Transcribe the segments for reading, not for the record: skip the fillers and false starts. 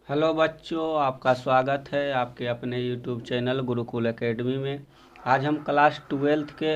Hello बच्चों, आपका स्वागत है आपके अपने यूट्यूब चैनल गुरुकुल एकेडमी में। आज हम क्लास 12th के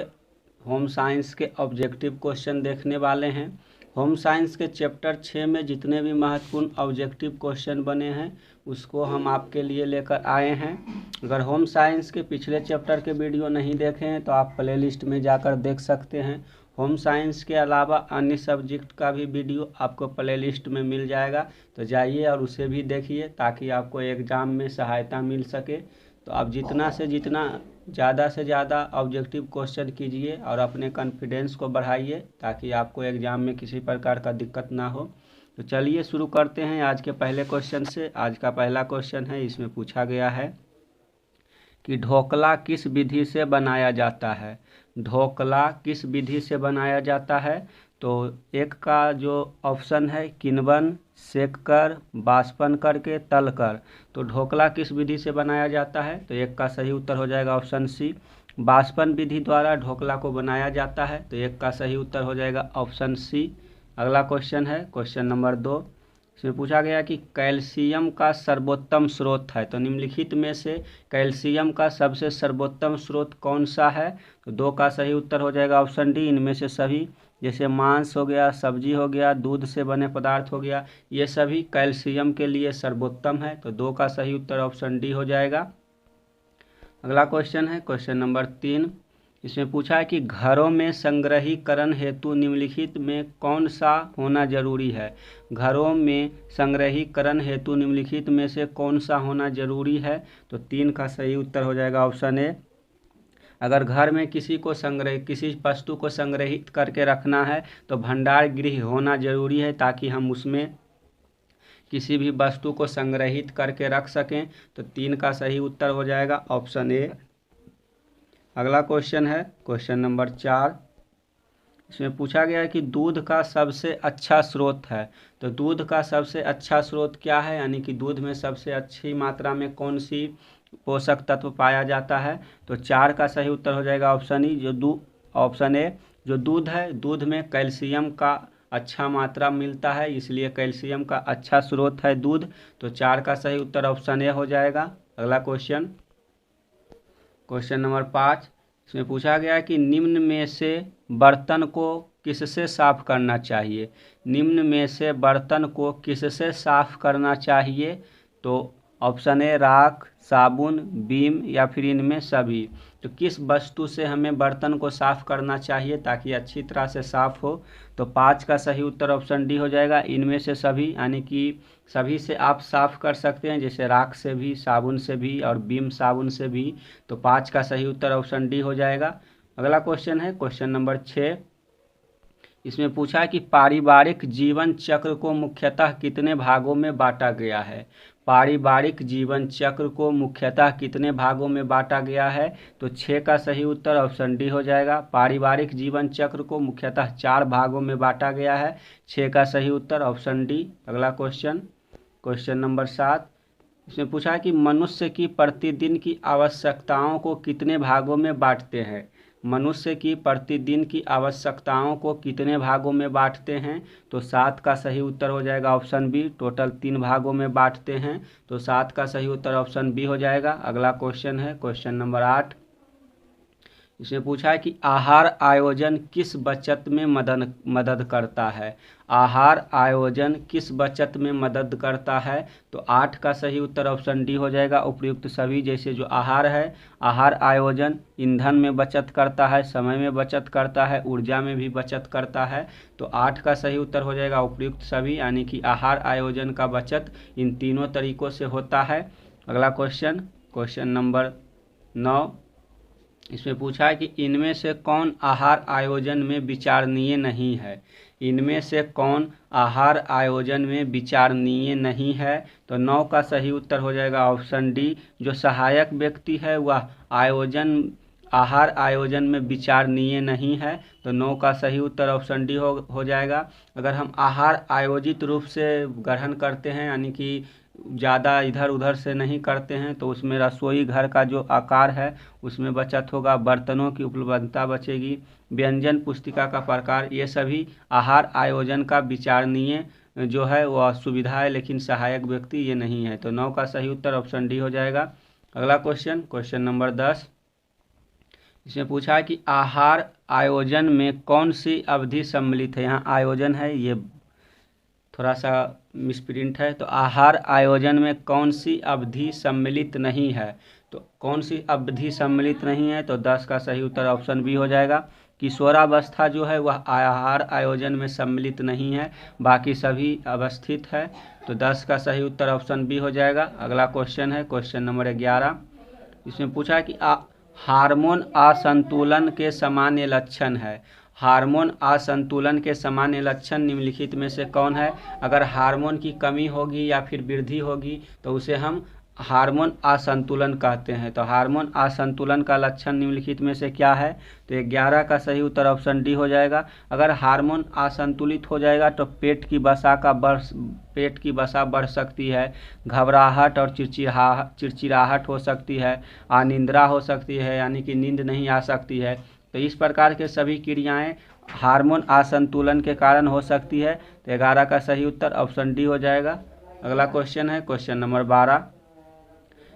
होम साइंस के ऑब्जेक्टिव क्वेश्चन देखने वाले हैं। होम साइंस के चैप्टर 6 में जितने भी महत्वपूर्ण ऑब्जेक्टिव क्वेश्चन बने हैं उसको हम आपके लिए लेकर आए हैं। अगर होम साइंस के पिछले चैप्टर के वीडियो नहीं देखे हैं तो आप प्लेलिस्ट में जाकर देख सकते हैं। होम साइंस के अलावा अन्य सब्जेक्ट का भी वीडियो आपको प्लेलिस्ट में मिल जाएगा, तो जाइए और उसे भी देखिए ताकि आपको एग्ज़ाम में सहायता मिल सके। तो आप जितना से जितना ज़्यादा से ज़्यादा ऑब्जेक्टिव क्वेश्चन कीजिए और अपने कॉन्फिडेंस को बढ़ाइए ताकि आपको एग्ज़ाम में किसी प्रकार का दिक्कत ना हो। तो चलिए शुरू करते हैं आज के पहले क्वेश्चन से। आज का पहला क्वेश्चन है, इसमें पूछा गया है कि ढोकला किस विधि से बनाया जाता है। ढोकला किस विधि से बनाया जाता है? तो एक का जो ऑप्शन है किण्वन, सेककर, बाष्पन करके, तलकर। तो ढोकला किस विधि से बनाया जाता है? तो एक का सही उत्तर हो जाएगा ऑप्शन सी, बाष्पन विधि द्वारा ढोकला को बनाया जाता है। तो एक का सही उत्तर हो जाएगा ऑप्शन सी। अगला क्वेश्चन है क्वेश्चन नंबर 2। इसमें पूछा गया कि कैल्शियम का सर्वोत्तम स्रोत है। तो निम्नलिखित में से कैल्शियम का सबसे सर्वोत्तम स्रोत कौन सा है? तो 2 का सही उत्तर हो जाएगा ऑप्शन डी, इनमें से सभी। जैसे मांस हो गया, सब्जी हो गया, दूध से बने पदार्थ हो गया, ये सभी कैल्शियम के लिए सर्वोत्तम है। तो 2 का सही उत्तर ऑप्शन डी हो जाएगा। अगला क्वेश्चन है क्वेश्चन नंबर 3। इसमें पूछा है कि घरों में संग्रहीकरण हेतु निम्नलिखित में कौन सा होना जरूरी है। घरों में संग्रहीकरण हेतु निम्नलिखित में से कौन सा होना जरूरी है? तो 3 का सही उत्तर हो जाएगा ऑप्शन ए। अगर घर में किसी वस्तु को संग्रहित करके रखना है तो भंडार गृह होना जरूरी है ताकि हम उसमें किसी भी वस्तु को संग्रहित करके रख सकें। तो 3 का सही उत्तर हो जाएगा ऑप्शन ए। अगला क्वेश्चन है क्वेश्चन नंबर 4। इसमें पूछा गया है कि दूध का सबसे अच्छा स्रोत है। तो दूध का सबसे अच्छा स्रोत क्या है, यानी कि दूध में सबसे अच्छी मात्रा में कौन सी पोषक तत्व पाया जाता है? तो 4 का सही उत्तर हो जाएगा ऑप्शन ई, ऑप्शन ए। जो दूध है, दूध में कैल्शियम का अच्छा मात्रा मिलता है, इसलिए कैल्शियम का अच्छा स्रोत है दूध। तो 4 का सही उत्तर ऑप्शन ए हो जाएगा। अगला क्वेश्चन क्वेश्चन नंबर 5। इसमें पूछा गया है कि निम्न में से बर्तन को किससे साफ करना चाहिए। निम्न में से बर्तन को किससे साफ करना चाहिए? तो ऑप्शन ए राख, साबुन, बीम या फिर इनमें सभी। तो किस वस्तु से हमें बर्तन को साफ करना चाहिए ताकि अच्छी तरह से साफ हो? तो 5 का सही उत्तर ऑप्शन डी हो जाएगा, इनमें से सभी, यानी कि सभी से आप साफ कर सकते हैं, जैसे राख से भी, साबुन से भी और बीम साबुन से भी। तो 5 का सही उत्तर ऑप्शन डी हो जाएगा। अगला क्वेश्चन है क्वेश्चन नंबर 6। इसमें पूछा है कि पारिवारिक जीवन चक्र को मुख्यतः कितने भागों में बांटा गया है। पारिवारिक जीवन चक्र को मुख्यतः कितने भागों में बांटा गया है? तो 6 का सही उत्तर ऑप्शन डी हो जाएगा। पारिवारिक जीवन चक्र को मुख्यतः 4 भागों में बांटा गया है। 6 का सही उत्तर ऑप्शन डी। अगला क्वेश्चन क्वेश्चन नंबर 7। इसमें पूछा है कि मनुष्य की प्रतिदिन की आवश्यकताओं को कितने भागों में बांटते हैं। मनुष्य की प्रतिदिन की आवश्यकताओं को कितने भागों में बांटते हैं? तो 7 का सही उत्तर हो जाएगा ऑप्शन बी, टोटल 3 भागों में बांटते हैं। तो 7 का सही उत्तर ऑप्शन बी हो जाएगा। अगला क्वेश्चन है क्वेश्चन नंबर 8। इसमें पूछा है कि आहार आयोजन किस बचत में मदद करता है। आहार आयोजन किस बचत में मदद करता है? तो 8 का सही उत्तर ऑप्शन डी हो जाएगा, उपयुक्त सभी। जैसे जो आहार है, आहार आयोजन ईंधन में बचत करता है, समय में बचत करता है, ऊर्जा में भी बचत करता है। तो 8 का सही उत्तर हो जाएगा उपयुक्त सभी, यानी कि आहार आयोजन का बचत इन तीनों तरीकों से होता है। अगला क्वेश्चन क्वेश्चन नंबर 9। इसमें पूछा है कि इनमें से कौन आहार आयोजन में विचारणीय नहीं है। इनमें से कौन आहार आयोजन में विचारणीय नहीं है? तो 9 का सही उत्तर हो जाएगा ऑप्शन डी, जो सहायक व्यक्ति है वह आहार आयोजन में विचारणीय नहीं है। तो 9 का सही उत्तर ऑप्शन डी हो जाएगा। अगर हम आहार आयोजित रूप से ग्रहण करते हैं, यानी कि ज़्यादा इधर उधर से नहीं करते हैं, तो उसमें रसोई घर का जो आकार है उसमें बचत होगा, बर्तनों की उपलब्धता बचेगी, व्यंजन पुस्तिका का प्रकार, ये सभी आहार आयोजन का विचारणीय जो है वह सुविधा है, लेकिन सहायक व्यक्ति ये नहीं है। तो 9 का सही उत्तर ऑप्शन डी हो जाएगा। अगला क्वेश्चन, क्वेश्चन नंबर 10, इसमें पूछा है कि आहार आयोजन में कौन सी अवधि सम्मिलित है। यहाँ आयोजन है, ये थोड़ा सा मिसप्रिंट है। तो आहार आयोजन में कौन सी अवधि सम्मिलित नहीं है। तो कौन सी अवधि सम्मिलित नहीं है, तो 10 का सही उत्तर ऑप्शन बी हो जाएगा। किशोरावस्था जो है वह आहार आयोजन में सम्मिलित नहीं है, बाकी सभी अवस्थित है। तो 10 का सही उत्तर ऑप्शन बी हो जाएगा। अगला क्वेश्चन है क्वेश्चन नंबर 11, इसमें पूछा है कि हार्मोन असंतुलन के सामान्य लक्षण है। हार्मोन असंतुलन के सामान्य लक्षण निम्नलिखित में से कौन है। अगर हार्मोन की कमी होगी या फिर वृद्धि होगी तो उसे हम हार्मोन असंतुलन कहते हैं। तो हार्मोन असंतुलन का लक्षण निम्नलिखित में से क्या है। तो 11 का सही उत्तर ऑप्शन डी हो जाएगा। अगर हार्मोन असंतुलित हो जाएगा तो पेट की वसा बढ़ सकती है, घबराहट और चिड़चिड़ाहट हो सकती है, अनिद्रा हो सकती है, यानी कि नींद नहीं आ सकती है। तो इस प्रकार के सभी क्रियाएं हार्मोन असंतुलन के कारण हो सकती है। तो 11 का सही उत्तर ऑप्शन डी हो जाएगा। अगला क्वेश्चन है क्वेश्चन नंबर 12,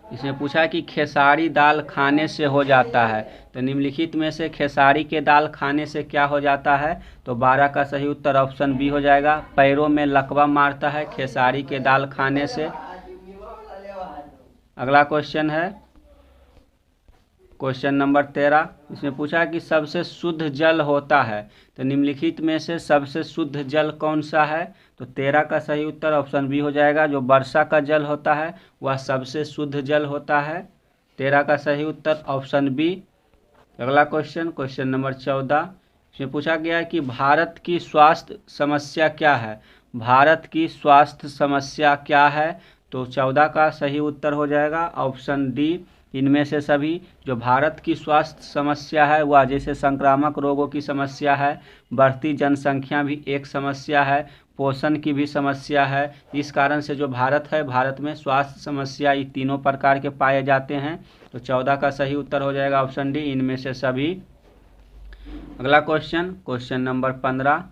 इसमें पूछा है कि खेसारी दाल खाने से हो जाता है। तो निम्नलिखित में से खेसारी के दाल खाने से क्या हो जाता है। तो 12 का सही उत्तर ऑप्शन बी हो जाएगा। पैरों में लकवा मारता है खेसारी के दाल खाने से। अगला क्वेश्चन है क्वेश्चन नंबर 13, इसमें पूछा है कि सबसे शुद्ध जल होता है। तो निम्नलिखित में से सबसे शुद्ध जल कौन सा है। तो 13 का सही उत्तर ऑप्शन बी हो जाएगा। जो वर्षा का जल होता है वह सबसे शुद्ध जल होता है। 13 का सही उत्तर ऑप्शन बी। अगला क्वेश्चन क्वेश्चन नंबर 14, इसमें पूछा गया है कि भारत की स्वास्थ्य समस्या क्या है। भारत की स्वास्थ्य समस्या क्या है। तो 14 का सही उत्तर हो जाएगा ऑप्शन डी। इनमें से सभी जो भारत की स्वास्थ्य समस्या है वह जैसे संक्रामक रोगों की समस्या है, बढ़ती जनसंख्या भी एक समस्या है, पोषण की भी समस्या है। इस कारण से जो भारत है, भारत में स्वास्थ्य समस्या ये तीनों प्रकार के पाए जाते हैं। तो 14 का सही उत्तर हो जाएगा ऑप्शन डी, इनमें से सभी। अगला क्वेश्चन क्वेश्चन नंबर 15,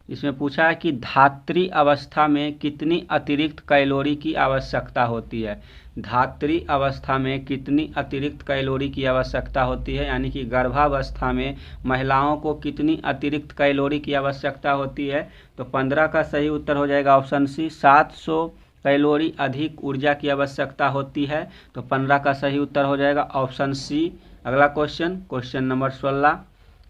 इसमें पूछा है कि धात्री अवस्था में कितनी अतिरिक्त कैलोरी की आवश्यकता होती है। धात्री अवस्था में कितनी अतिरिक्त कैलोरी की आवश्यकता होती है, यानी कि गर्भावस्था में महिलाओं को कितनी अतिरिक्त कैलोरी की आवश्यकता होती है। तो 15 का सही उत्तर हो जाएगा ऑप्शन सी। 700 कैलोरी अधिक ऊर्जा की आवश्यकता होती है। तो 15 का सही उत्तर हो जाएगा ऑप्शन सी। अगला क्वेश्चन क्वेश्चन नंबर 16,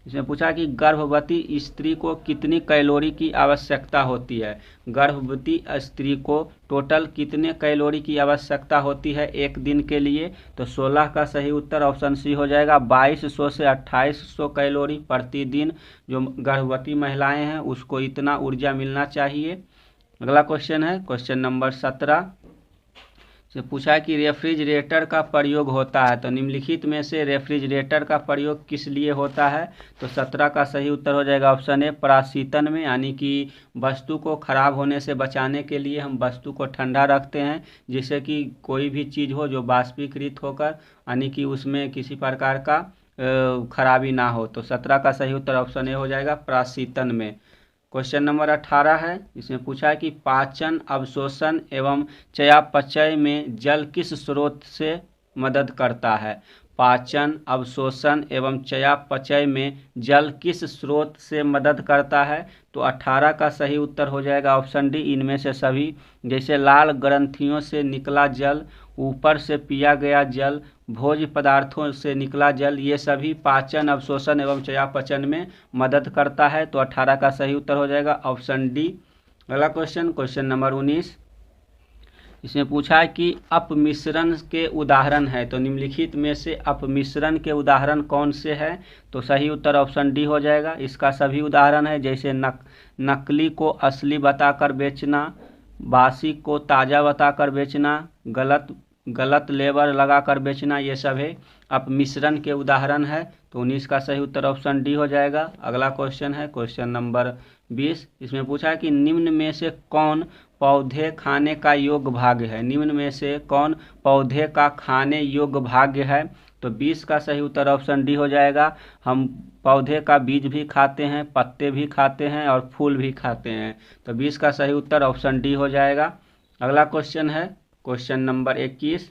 इसमें पूछा कि गर्भवती स्त्री को कितनी कैलोरी की आवश्यकता होती है। गर्भवती स्त्री को टोटल कितने कैलोरी की आवश्यकता होती है एक दिन के लिए। तो 16 का सही उत्तर ऑप्शन सी हो जाएगा। 2200 से 2800 कैलोरी प्रतिदिन जो गर्भवती महिलाएं हैं उसको इतना ऊर्जा मिलना चाहिए। अगला क्वेश्चन है क्वेश्चन नंबर 17, से पूछा है कि रेफ्रिजरेटर का प्रयोग होता है। तो निम्नलिखित में से रेफ्रिजरेटर का प्रयोग किस लिए होता है। तो 17 का सही उत्तर हो जाएगा ऑप्शन ए, प्रशीतन में, यानी कि वस्तु को खराब होने से बचाने के लिए हम वस्तु को ठंडा रखते हैं, जिससे कि कोई भी चीज़ हो जो बाष्पीकृत होकर, यानी कि उसमें किसी प्रकार का खराबी ना हो। तो 17 का सही उत्तर ऑप्शन ए हो जाएगा, प्रशीतन में। क्वेश्चन नंबर 18 है, इसमें पूछा है कि पाचन, अवशोषण एवं चयापचय में जल किस स्रोत से मदद करता है। पाचन, अवशोषण एवं चयापचय में जल किस स्रोत से मदद करता है। तो 18 का सही उत्तर हो जाएगा ऑप्शन डी, इनमें से सभी। जैसे लाल ग्रंथियों से निकला जल, ऊपर से पिया गया जल, भोज्य पदार्थों से निकला जल, ये सभी पाचन, अवशोषण एवं चयापचय में मदद करता है। तो 18 का सही उत्तर हो जाएगा ऑप्शन डी। अगला क्वेश्चन क्वेश्चन नंबर 19, इसमें पूछा है कि अपमिश्रण के उदाहरण है। तो निम्नलिखित में से अपमिश्रण के उदाहरण कौन से हैं। तो सही उत्तर ऑप्शन डी हो जाएगा। इसका सभी उदाहरण है, जैसे नकली को असली बताकर बेचना, बासी को ताज़ा बताकर बेचना, गलत लेबल लगाकर बेचना, ये सब है अपमिश्रण के उदाहरण है। तो 19 का सही उत्तर ऑप्शन डी हो जाएगा। अगला क्वेश्चन है क्वेश्चन नंबर 20, इसमें पूछा है कि निम्न में से कौन पौधे खाने का योग्य भाग्य है। निम्न में से कौन पौधे का खाने योग्य भाग्य है। तो 20 का सही उत्तर ऑप्शन डी हो जाएगा। हम पौधे का बीज भी खाते हैं, पत्ते भी खाते हैं और फूल भी खाते हैं। तो 20 का सही उत्तर ऑप्शन डी हो जाएगा। अगला क्वेश्चन है क्वेश्चन नंबर 21।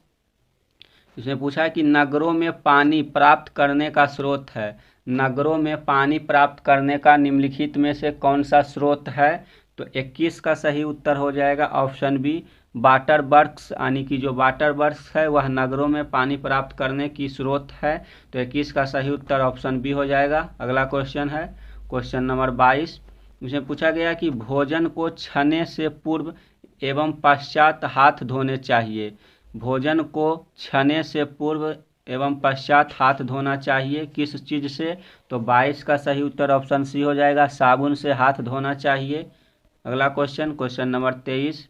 इसमें पूछा है कि नगरों में पानी प्राप्त करने का स्रोत है। नगरों में पानी प्राप्त करने का निम्नलिखित में से कौन सा स्रोत है? तो 21 का सही उत्तर हो जाएगा ऑप्शन बी, वाटर वर्क्स, यानी कि जो वाटर वर्क्स है वह नगरों में पानी प्राप्त करने की स्रोत है। तो 21 का सही उत्तर ऑप्शन बी हो जाएगा। अगला क्वेश्चन है क्वेश्चन नंबर 22। इसमें पूछा गया कि भोजन को छने से पूर्व एवं पश्चात हाथ धोने चाहिए। भोजन को छने से पूर्व एवं पश्चात हाथ धोना चाहिए किस चीज़ से? तो 22 का सही उत्तर ऑप्शन सी हो जाएगा, साबुन से हाथ धोना चाहिए। अगला क्वेश्चन नंबर 23।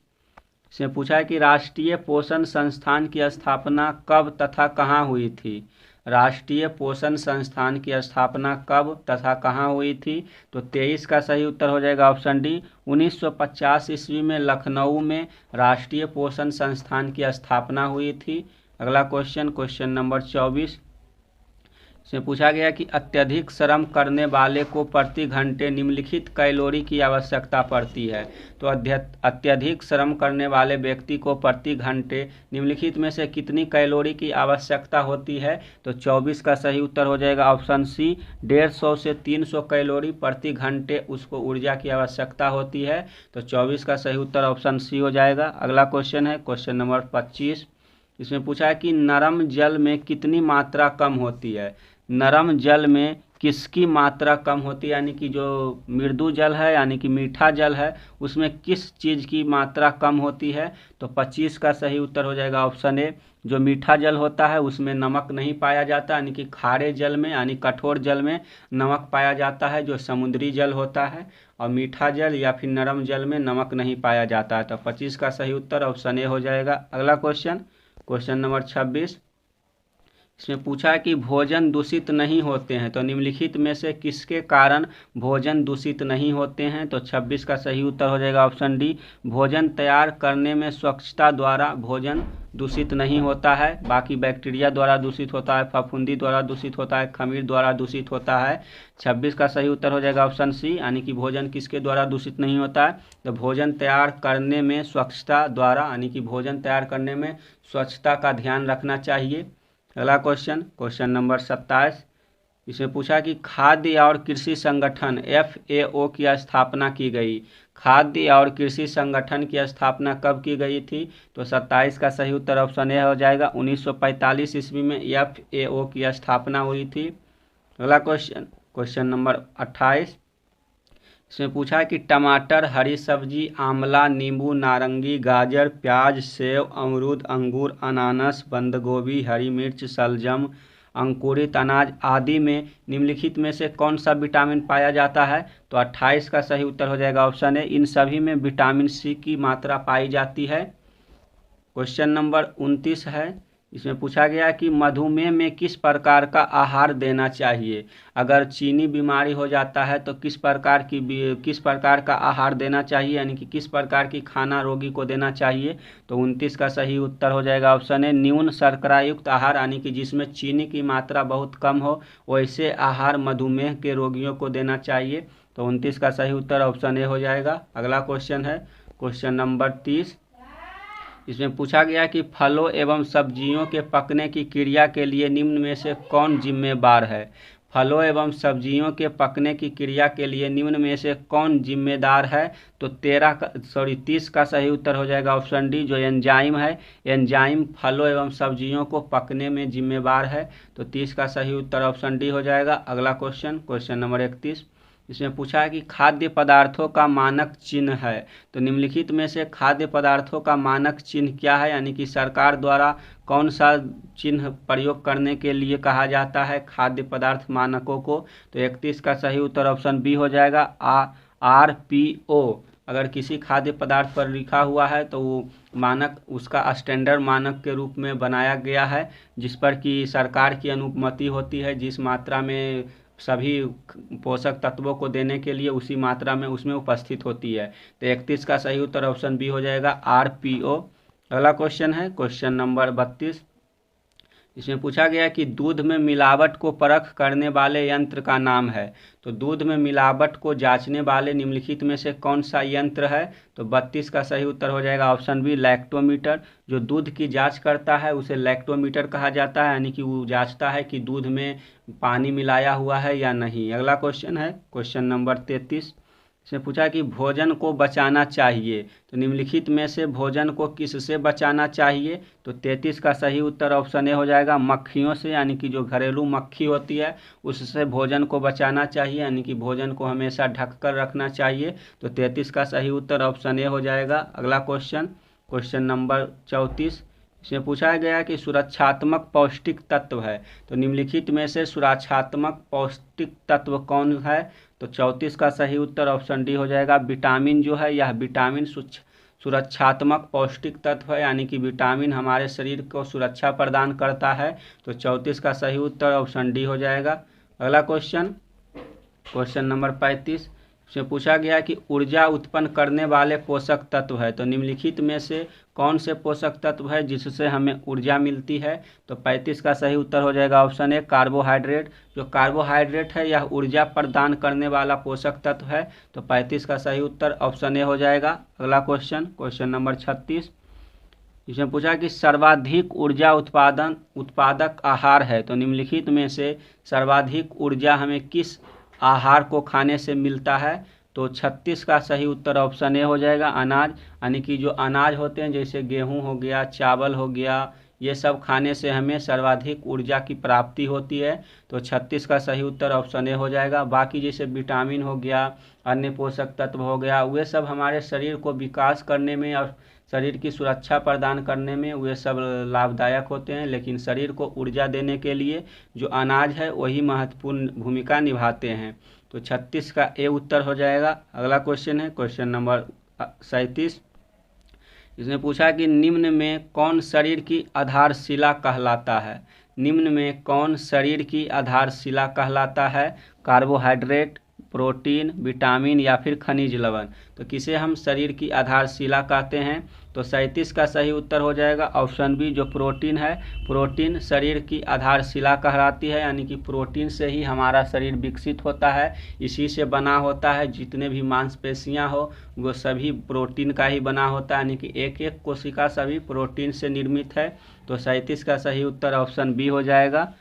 इसमें पूछा है कि राष्ट्रीय पोषण संस्थान की स्थापना कब तथा कहाँ हुई थी? राष्ट्रीय पोषण संस्थान की स्थापना कब तथा कहाँ हुई थी? तो 23 का सही उत्तर हो जाएगा ऑप्शन डी, 1950 ईस्वी में लखनऊ में राष्ट्रीय पोषण संस्थान की स्थापना हुई थी। अगला क्वेश्चन नंबर 24। इसमें पूछा गया कि अत्यधिक श्रम करने वाले को प्रति घंटे निम्नलिखित कैलोरी की आवश्यकता पड़ती है। तो अत्यधिक श्रम करने वाले व्यक्ति को प्रति घंटे निम्नलिखित में से कितनी कैलोरी की आवश्यकता होती है? तो 24 का सही उत्तर हो जाएगा ऑप्शन सी, 150 से 300 कैलोरी प्रति घंटे उसको ऊर्जा की आवश्यकता होती है। तो 24 का सही उत्तर ऑप्शन सी हो जाएगा। अगला क्वेश्चन है क्वेश्चन नंबर 25। इसमें पूछा है कि नरम जल में कितनी मात्रा कम होती है? नरम जल में किसकी मात्रा कम होती है, यानी कि जो मृदु जल है यानी कि मीठा जल है उसमें किस चीज़ की मात्रा कम होती है? तो 25 का सही उत्तर हो जाएगा ऑप्शन ए, जो मीठा जल होता है उसमें नमक नहीं पाया जाता, यानी कि खारे जल में यानी कठोर जल में नमक पाया जाता है जो समुद्री जल होता है, और मीठा जल या फिर नरम जल में नमक नहीं पाया जाता है। तो 25 का सही उत्तर ऑप्शन ए हो जाएगा। अगला क्वेश्चन नंबर 26। इसमें पूछा है कि भोजन दूषित नहीं होते हैं, तो निम्नलिखित में से किसके कारण भोजन दूषित नहीं होते हैं? तो 26 का सही उत्तर हो जाएगा ऑप्शन डी, भोजन तैयार करने में स्वच्छता द्वारा भोजन दूषित नहीं होता है। बाकी बैक्टीरिया द्वारा दूषित होता है, फफूंदी द्वारा दूषित होता है, खमीर द्वारा दूषित होता है। 26 का सही उत्तर हो जाएगा ऑप्शन सी, यानी कि भोजन किसके द्वारा दूषित नहीं होता है? तो भोजन तैयार करने में स्वच्छता द्वारा, यानी कि भोजन तैयार करने में स्वच्छता का ध्यान रखना चाहिए। अगला क्वेश्चन नंबर 27। इसमें पूछा कि खाद्य और कृषि संगठन FAO की स्थापना की गई। खाद्य और कृषि संगठन की स्थापना कब की गई थी? तो 27 का सही उत्तर ऑप्शन ए हो जाएगा, 1945 ईस्वी में FAO की स्थापना हुई थी। अगला क्वेश्चन नंबर 28। इसमें पूछा है कि टमाटर, हरी सब्जी, आंवला, नींबू, नारंगी, गाजर, प्याज, सेव, अमरूद, अंगूर, अनानास, बंद गोभी, हरी मिर्च, शलजम, अंकुरित अनाज आदि में निम्नलिखित में से कौन सा विटामिन पाया जाता है? तो 28 का सही उत्तर हो जाएगा ऑप्शन ए, इन सभी में विटामिन सी की मात्रा पाई जाती है। क्वेश्चन नंबर 29 है। इसमें पूछा गया कि मधुमेह में किस प्रकार का आहार देना चाहिए? अगर चीनी बीमारी हो जाता है तो किस प्रकार का आहार देना चाहिए, यानी कि किस प्रकार की खाना रोगी को देना चाहिए? तो 29 का सही उत्तर हो जाएगा ऑप्शन ए, न्यून शर्करा युक्त आहार, यानी कि जिसमें चीनी की मात्रा बहुत कम हो वैसे आहार मधुमेह के रोगियों को देना चाहिए। तो 29 का सही उत्तर ऑप्शन ए हो जाएगा। अगला क्वेश्चन है क्वेश्चन नंबर 30। इसमें पूछा गया कि फलों एवं सब्जियों के पकने की क्रिया के लिए निम्न में से कौन जिम्मेदार है? फलों एवं सब्जियों के पकने की क्रिया के लिए निम्न में से कौन जिम्मेदार है? तो 30 का सही उत्तर हो जाएगा ऑप्शन डी, जो एंजाइम है। एंजाइम फलों एवं सब्जियों को पकने में जिम्मेदार है। तो 30 का सही उत्तर ऑप्शन डी हो जाएगा। अगला क्वेश्चन नंबर 31। इसमें पूछा है कि खाद्य पदार्थों का मानक चिन्ह है, तो निम्नलिखित में से खाद्य पदार्थों का मानक चिन्ह क्या है, यानी कि सरकार द्वारा कौन सा चिन्ह प्रयोग करने के लिए कहा जाता है खाद्य पदार्थ मानकों को? तो 31 का सही उत्तर ऑप्शन बी हो जाएगा, RPO। अगर किसी खाद्य पदार्थ पर लिखा हुआ है तो वो मानक उसका स्टैंडर्ड मानक के रूप में बनाया गया है, जिस पर कि सरकार की अनुमति होती है, जिस मात्रा में सभी पोषक तत्वों को देने के लिए उसी मात्रा में उसमें उपस्थित होती है। तो 31 का सही उत्तर ऑप्शन बी हो जाएगा, RPO। अगला क्वेश्चन है क्वेश्चन नंबर 32। इसमें पूछा गया कि दूध में मिलावट को परख करने वाले यंत्र का नाम है। तो दूध में मिलावट को जांचने वाले निम्नलिखित में से कौन सा यंत्र है? तो 32 का सही उत्तर हो जाएगा ऑप्शन बी, लैक्टोमीटर। जो दूध की जांच करता है उसे लैक्टोमीटर कहा जाता है, यानी कि वो जांचता है कि दूध में पानी मिलाया हुआ है या नहीं। अगला क्वेश्चन है क्वेश्चन नंबर 33। इसमें पूछा कि भोजन को बचाना चाहिए, तो निम्नलिखित में से भोजन को किससे बचाना चाहिए? तो 33 का सही उत्तर ऑप्शन ए हो जाएगा, मक्खियों से, यानी कि जो घरेलू मक्खी होती है उससे भोजन को बचाना चाहिए, यानी कि भोजन को हमेशा ढक कर रखना चाहिए। तो 33 का सही उत्तर ऑप्शन ए हो जाएगा। अगला क्वेश्चन नंबर 34। इसमें पूछा गया कि सुरक्षात्मक पौष्टिक तत्व है, तो निम्नलिखित में से सुरक्षात्मक पौष्टिक तत्व कौन है? तो 34 का सही उत्तर ऑप्शन डी हो जाएगा, विटामिन जो है यह विटामिन सुरक्षात्मक पौष्टिक तत्व है, यानी कि विटामिन हमारे शरीर को सुरक्षा प्रदान करता है। तो 34 का सही उत्तर ऑप्शन डी हो जाएगा। अगला क्वेश्चन नंबर 35 से पूछा गया कि ऊर्जा उत्पन्न करने वाले पोषक तत्व है, तो निम्नलिखित में से कौन से पोषक तत्व है जिससे हमें ऊर्जा मिलती है? तो 35 का सही उत्तर हो जाएगा ऑप्शन ए, कार्बोहाइड्रेट। जो कार्बोहाइड्रेट है यह ऊर्जा प्रदान करने वाला पोषक तत्व है। तो 35 का सही उत्तर ऑप्शन ए हो जाएगा। अगला क्वेश्चन नंबर 36। इसमें पूछा कि सर्वाधिक ऊर्जा उत्पादक आहार है, तो निम्नलिखित में से सर्वाधिक ऊर्जा हमें किस आहार को खाने से मिलता है? तो 36 का सही उत्तर ऑप्शन ए हो जाएगा, अनाज। यानी कि जो अनाज होते हैं जैसे गेहूं हो गया, चावल हो गया, ये सब खाने से हमें सर्वाधिक ऊर्जा की प्राप्ति होती है। तो 36 का सही उत्तर ऑप्शन ए हो जाएगा। बाकी जैसे विटामिन हो गया, अन्य पोषक तत्व हो गया, वे सब हमारे शरीर को विकास करने में और शरीर की सुरक्षा प्रदान करने में वे सब लाभदायक होते हैं, लेकिन शरीर को ऊर्जा देने के लिए जो अनाज है वही महत्वपूर्ण भूमिका निभाते हैं। तो 36 का ए उत्तर हो जाएगा। अगला क्वेश्चन है क्वेश्चन नंबर 37। इसमें पूछा कि निम्न में कौन शरीर की आधारशिला कहलाता है? निम्न में कौन शरीर की आधारशिला कहलाता है? कार्बोहाइड्रेट, प्रोटीन, विटामिन या फिर खनिज लवण। तो किसे हम शरीर की आधारशिला कहते हैं? तो 37 का सही उत्तर हो जाएगा ऑप्शन बी, जो प्रोटीन है। प्रोटीन शरीर की आधारशिला कहलाती है, यानी कि प्रोटीन से ही हमारा शरीर विकसित होता है, इसी से बना होता है। जितने भी मांसपेशियां हो वो सभी प्रोटीन का ही बना होता है, यानी कि एक एक कोशिका सभी प्रोटीन से निर्मित है। तो 37 का सही उत्तर ऑप्शन बी हो जाएगा।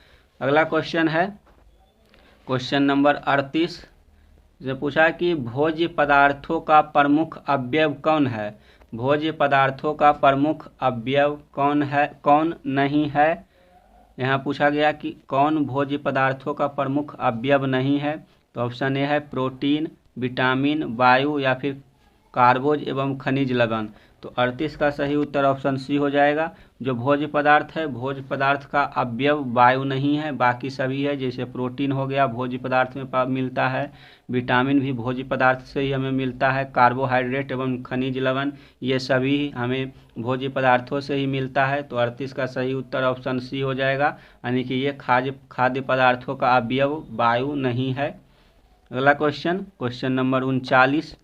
अगला क्वेश्चन है क्वेश्चन नंबर 38। से पूछा कि भोज्य पदार्थों का प्रमुख अवयव कौन है? भोज्य पदार्थों का प्रमुख अवयव कौन है, कौन नहीं है? यहाँ पूछा गया कि कौन भोज्य पदार्थों का प्रमुख अवयव नहीं है? तो ऑप्शन ए है प्रोटीन, विटामिन, वायु या फिर कार्बोज एवं खनिज लवण। तो 38 का सही उत्तर ऑप्शन सी हो जाएगा। जो भोज्य पदार्थ है, भोज्य पदार्थ का अवयव वायु नहीं है, बाकी सभी है। जैसे प्रोटीन हो गया भोज्य पदार्थ में मिलता है, विटामिन भी भोज्य पदार्थ से ही हमें मिलता है, कार्बोहाइड्रेट एवं खनिज लवण ये सभी हमें भोज्य पदार्थों से ही मिलता है। तो 38 का सही उत्तर ऑप्शन सी हो जाएगा, यानी कि ये खाद्य पदार्थों का अवयव वायु नहीं है। अगला क्वेश्चन नंबर 39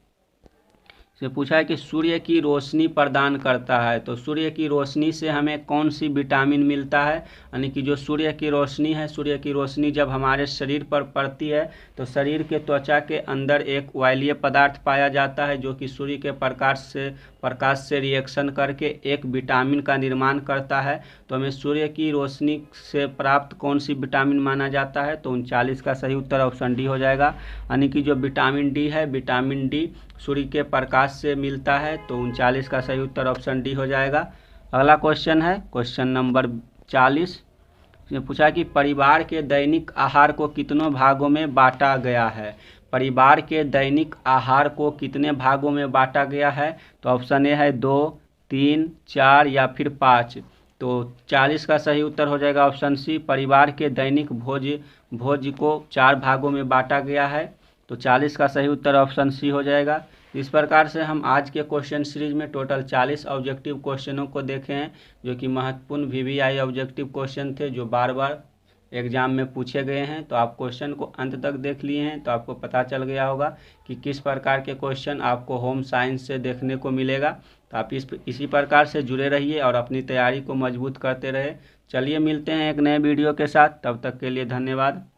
से पूछा है कि सूर्य की रोशनी प्रदान करता है, तो सूर्य की रोशनी से हमें कौन सी विटामिन मिलता है? यानी कि जो सूर्य की रोशनी है, सूर्य की रोशनी जब हमारे शरीर पर पड़ती है तो शरीर के त्वचा के अंदर एक वायलीय पदार्थ पाया जाता है, जो कि सूर्य के प्रकाश से रिएक्शन करके एक विटामिन का निर्माण करता है। तो हमें सूर्य की रोशनी से प्राप्त कौन सी विटामिन माना जाता है? तो 39 का सही उत्तर ऑप्शन डी हो जाएगा, यानी कि जो विटामिन डी है, विटामिन डी सूर्य के प्रकाश से मिलता है। तो 39 का सही उत्तर ऑप्शन डी हो जाएगा। अगला क्वेश्चन है क्वेश्चन नंबर 40। इसमें पूछा कि परिवार के दैनिक आहार को कितनों भागों में बांटा गया है? परिवार के दैनिक आहार को कितने भागों में बांटा गया है? तो ऑप्शन ए है 2, 3, 4 या फिर 5। तो 40 का सही उत्तर हो जाएगा ऑप्शन सी, परिवार के दैनिक भोज्य को 4 भागों में बांटा गया है। तो 40 का सही उत्तर ऑप्शन सी हो जाएगा। इस प्रकार से हम आज के क्वेश्चन सीरीज में टोटल 40 ऑब्जेक्टिव क्वेश्चनों को देखे हैं, जो कि महत्वपूर्ण वीवीआई ऑब्जेक्टिव क्वेश्चन थे, जो बार बार एग्जाम में पूछे गए हैं। तो आप क्वेश्चन को अंत तक देख लिए हैं तो आपको पता चल गया होगा कि किस प्रकार के क्वेश्चन आपको होम साइंस से देखने को मिलेगा। तो आप इसी प्रकार से जुड़े रहिए और अपनी तैयारी को मजबूत करते रहे। चलिए मिलते हैं एक नए वीडियो के साथ, तब तक के लिए धन्यवाद।